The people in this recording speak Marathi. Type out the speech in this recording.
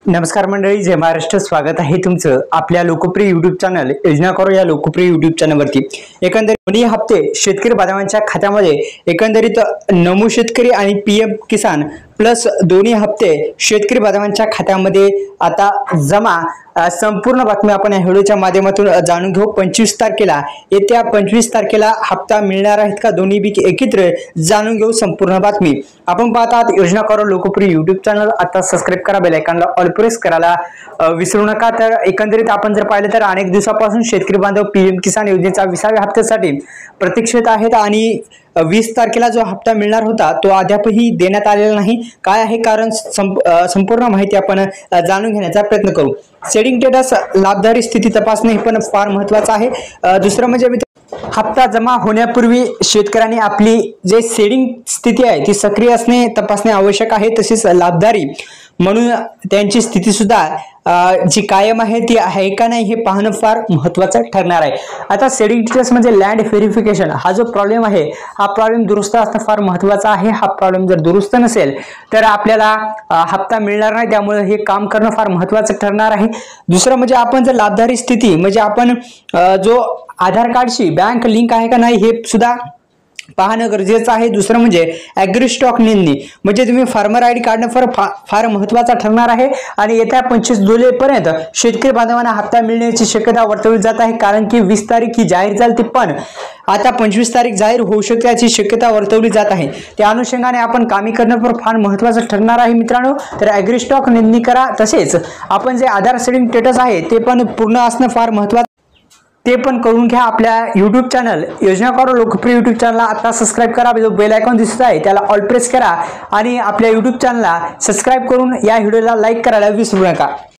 नमस्कार मंडळी, जय महाराष्ट्र. स्वागत आहे तुमचं आपल्या लोकप्रिय युट्यूब चॅनल योजना करो या लोकप्रिय युट्यूब चॅनलवरती. एकंदरीत दोन्ही हप्ते शेतकरी बांधवांच्या खात्यामध्ये एकंदरीत नमो शेतकरी आणि पीएम किसान प्लस दोन्ही हप्ते शेतकरी बांधवांच्या खात्यामध्ये आता जमा. संपूर्ण बातमी आपण या व्हिडिओच्या माध्यमातून जाणून घेऊ. 25 तारखेला येत्या 25 तारखेला हप्ता मिळणार आहेत का दोन्ही बी एकत्र जाणून घेऊ संपूर्ण बातमी. आपण पाहतात योजना करो लोकप्रिय युट्यूब चॅनल. आता सबस्क्राइब करा, बेल आयकॉनला ऑल प्रेस करायला विसरू नका. तर एकंदरीत आपण जर पाहिलं तर अनेक दिवसापासून शेतकरी बांधव पीएम किसान योजनेच्या 20व्या हप्त्यासाठी प्रतीक्षेत आहेत आणि 20 तारखेला जो हप्ता मिळणार होता तो अद्यापही देण्यात आलेला नाही. काय आहे कारण संपूर्ण माहिती आपण जाणून घेण्याचा प्रयत्न करू. सेडिंग स्टेटस लाभदारी स्थिती तपासणे हे पण फार महत्त्वाचं आहे. दुसरं म्हणजे हप्ता जमा होण्यापूर्वी शेतकऱ्यांनी आपली जे सेडिंग स्थिती आहे ती सक्रिय असणे तपासणे आवश्यक आहे. तसेच लाभदारी म्हणून त्यांची स्थिती सुद्धा जी कायम आहे ती आहे का नाही हे पाहणं फार महत्त्वाचं ठरणार आहे. आता सेडिंग स्टेटस म्हणजे लँड व्हेरिफिकेशन हा जो प्रॉब्लेम आहे हा प्रॉब्लेम दुरुस्त असणं फार महत्त्वाचं आहे. हा प्रॉब्लेम जर दुरुस्त नसेल तर आपल्याला हप्ता मिळणार नाही. त्यामुळे हे काम करणं फार महत्त्वाचं ठरणार आहे. दुसरं म्हणजे आपण जर लाभदारी स्थिती म्हणजे आपण जो आधार कार्डशी बँक लिंक आहे का नाही हे सुद्धा पाहणं गरजेचं आहे. दुसरं म्हणजे ॲग्री स्टॉक नोंदणी म्हणजे तुम्ही फार्मर आयडी काढणं फार महत्त्वाचा ठरणार आहे. आणि येत्या 25 जुलैपर्यंत शेतकरी बांधवांना हप्ता मिळण्याची शक्यता वर्तवली जात आहे. कारण की 20 तारीख ही जाहीर झाली पण आता 25 तारीख जाहीर होऊ शकते याची शक्यता वर्तवली जात आहे. त्या अनुषंगाने आपण कामे करणं फार महत्त्वाचं ठरणार आहे मित्रांनो. तर ॲग्री स्टॉक नोंदणी करा. तसेच आपण जे आधार सेडिंग स्टेटस आहे ते पण पूर्ण असणं फार महत्त्वाचं ते पण करून घ्या. आपल्या युट्यूब चॅनल योजना करो लोकप्रिय युट्यूब चॅनलला आता सबस्क्राइब करा. जो बेल आयकॉन दिसत आहे त्याला ऑल प्रेस करा आणि आपल्या युट्यूब चॅनलला सबस्क्राइब करून या व्हिडिओला लाईक करायला विसरू नका.